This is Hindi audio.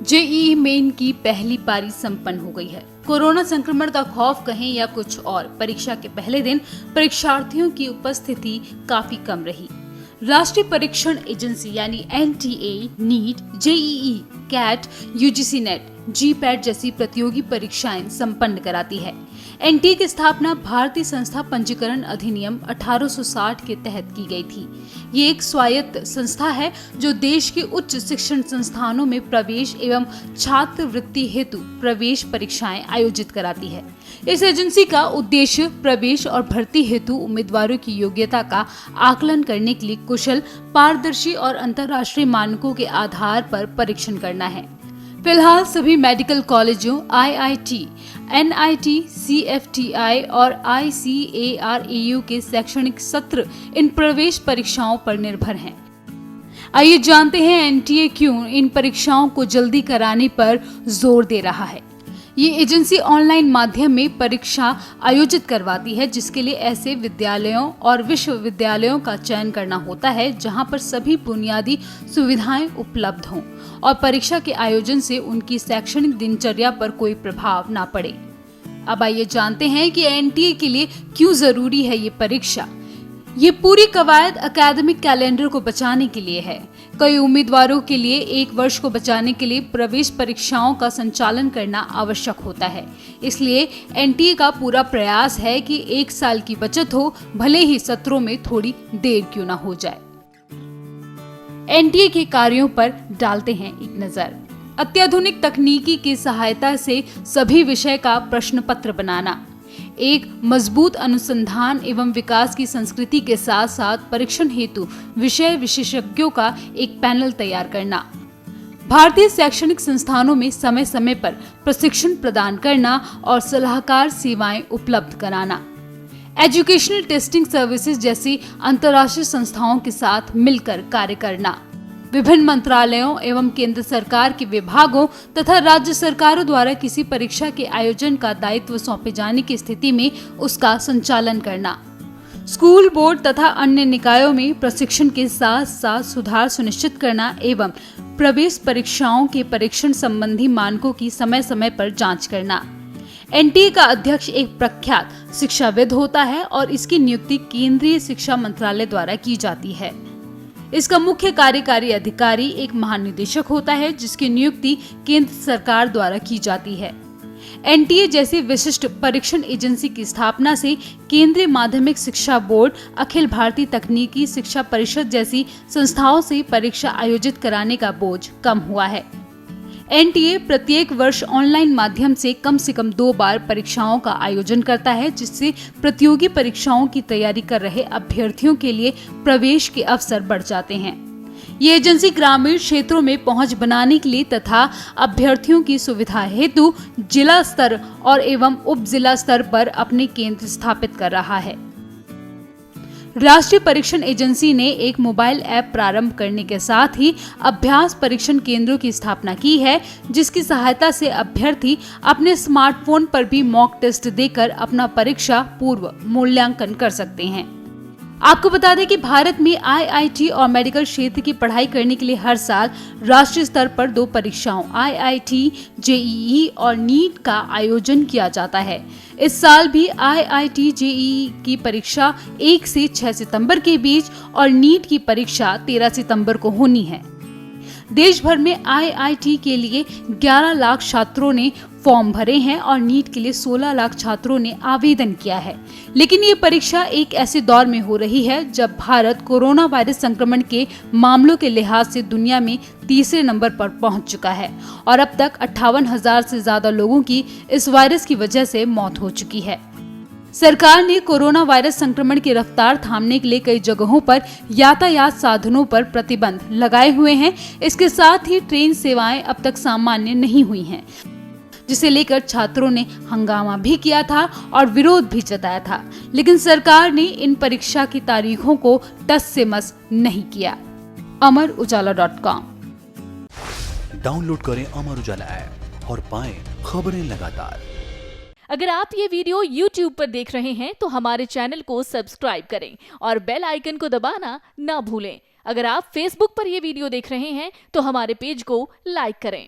जेईई मेन की पहली पारी संपन्न हो गई है। कोरोना संक्रमण का खौफ कहें या कुछ और, परीक्षा के पहले दिन परीक्षार्थियों की उपस्थिति काफी कम रही। राष्ट्रीय परीक्षण एजेंसी यानी NTA, NEET, JEE, CAT, UGC NET, GPAT जैसी प्रतियोगी परीक्षाएं संपन्न कराती है। एनटीए की स्थापना भारतीय संस्था पंजीकरण अधिनियम 1860 के तहत की गई थी। ये एक स्वायत्त संस्था है जो देश के उच्च शिक्षण संस्थानों में प्रवेश एवं छात्रवृत्ति हेतु प्रवेश परीक्षाएं आयोजित कराती है। इस एजेंसी का उद्देश्य प्रवेश और भर्ती हेतु उम्मीदवारों की योग्यता का आकलन करने के लिए कुशल, पारदर्शी और अंतर्राष्ट्रीय मानकों के आधार पर परीक्षण करना है। फिलहाल सभी मेडिकल कॉलेजों, आईआईटी, एनआईटी, सीएफटीआई और आईसीएआरएयू के शैक्षणिक सत्र इन प्रवेश परीक्षाओं पर निर्भर हैं। आइए जानते हैं एनटीए क्यों इन परीक्षाओं को जल्दी कराने पर जोर दे रहा है। ये एजेंसी ऑनलाइन माध्यम में परीक्षा आयोजित करवाती है, जिसके लिए ऐसे विद्यालयों और विश्वविद्यालयों का चयन करना होता है जहां पर सभी बुनियादी सुविधाएं उपलब्ध हों और परीक्षा के आयोजन से उनकी शैक्षणिक दिनचर्या पर कोई प्रभाव ना पड़े। अब आइए जानते हैं कि एनटीए के लिए क्यों जरूरी है ये परीक्षा। ये पूरी कवायद एकेडमिक कैलेंडर को बचाने के लिए है। कई उम्मीदवारों के लिए एक वर्ष को बचाने के लिए प्रवेश परीक्षाओं का संचालन करना आवश्यक होता है। इसलिए एनटीए का पूरा प्रयास है कि एक साल की बचत हो, भले ही सत्रों में थोड़ी देर क्यों ना हो जाए। एनटीए के कार्यों पर डालते हैं एक नजर। अत्याधुनिक तकनीकी की सहायता से सभी विषय का प्रश्न पत्र बनाना, एक मजबूत अनुसंधान एवं विकास की संस्कृति के साथ साथ परीक्षण हेतु विषय विशेषज्ञों का एक पैनल तैयार करना, भारतीय शैक्षणिक संस्थानों में समय समय पर प्रशिक्षण प्रदान करना और सलाहकार सेवाएं उपलब्ध कराना, एजुकेशनल टेस्टिंग सर्विसेज जैसी अंतर्राष्ट्रीय संस्थाओं के साथ मिलकर कार्य करना, विभिन्न मंत्रालयों एवं केंद्र सरकार के विभागों तथा राज्य सरकारों द्वारा किसी परीक्षा के आयोजन का दायित्व सौंपे जाने की स्थिति में उसका संचालन करना, स्कूल बोर्ड तथा अन्य निकायों में प्रशिक्षण के साथ साथ सुधार सुनिश्चित करना एवं प्रवेश परीक्षाओं के परीक्षण संबंधी मानकों की समय समय पर जांच करना। एनटीए का अध्यक्ष एक प्रख्यात शिक्षाविद होता है और इसकी नियुक्ति केंद्रीय शिक्षा मंत्रालय द्वारा की जाती है। इसका मुख्य कार्यकारी अधिकारी एक महानिदेशक होता है जिसकी नियुक्ति केंद्र सरकार द्वारा की जाती है। एनटीए जैसी विशिष्ट परीक्षण एजेंसी की स्थापना से केंद्रीय माध्यमिक शिक्षा बोर्ड, अखिल भारतीय तकनीकी शिक्षा परिषद जैसी संस्थाओं से परीक्षा आयोजित कराने का बोझ कम हुआ है। एनटीए प्रत्येक वर्ष ऑनलाइन माध्यम से कम 2 बार परीक्षाओं का आयोजन करता है, जिससे प्रतियोगी परीक्षाओं की तैयारी कर रहे अभ्यर्थियों के लिए प्रवेश के अवसर बढ़ जाते हैं। ये एजेंसी ग्रामीण क्षेत्रों में पहुंच बनाने के लिए तथा अभ्यर्थियों की सुविधा हेतु जिला स्तर और एवं उप जिला स्तर पर अपने केंद्र स्थापित कर रहा है। राष्ट्रीय परीक्षण एजेंसी ने एक मोबाइल ऐप प्रारंभ करने के साथ ही अभ्यास परीक्षण केंद्रों की स्थापना की है, जिसकी सहायता से अभ्यर्थी अपने स्मार्टफोन पर भी मॉक टेस्ट देकर अपना परीक्षा पूर्व मूल्यांकन कर सकते हैं। आपको बता दें कि भारत में आईआईटी और मेडिकल क्षेत्र की पढ़ाई करने के लिए हर साल राष्ट्रीय स्तर पर 2 परीक्षाओं आईआईटी, जेईई और नीट का आयोजन किया जाता है। इस साल भी आईआईटी जेईई की परीक्षा 1 से 6 सितंबर के बीच और नीट की परीक्षा 13 सितंबर को होनी है। देश भर में आईआईटी के लिए 11 लाख छात्रों ने फॉर्म भरे हैं और नीट के लिए 16 लाख छात्रों ने आवेदन किया है। लेकिन ये परीक्षा एक ऐसे दौर में हो रही है जब भारत कोरोना वायरस संक्रमण के मामलों के लिहाज से दुनिया में तीसरे नंबर पर पहुंच चुका है और अब तक 58,000 से ज्यादा लोगों की इस वायरस की वजह से मौत हो चुकी है। सरकार ने कोरोना वायरस संक्रमण की रफ्तार थामने के लिए कई जगहों पर यातायात साधनों पर प्रतिबंध लगाए हुए हैं। इसके साथ ही ट्रेन सेवाएं अब तक सामान्य नहीं हुई हैं, जिसे लेकर छात्रों ने हंगामा भी किया था और विरोध भी जताया था। लेकिन सरकार ने इन परीक्षा की तारीखों को टस से मस नहीं किया। अमरउजाला.com। डाउनलोड करें अमर उजाला ऐप और पाएं खबरें लगातार। अगर आप ये वीडियो YouTube पर देख रहे हैं तो हमारे चैनल को सब्सक्राइब करें और बेल आइकन को दबाना ना भूलें। अगर आप Facebook पर ये वीडियो देख रहे हैं तो हमारे पेज को लाइक करें।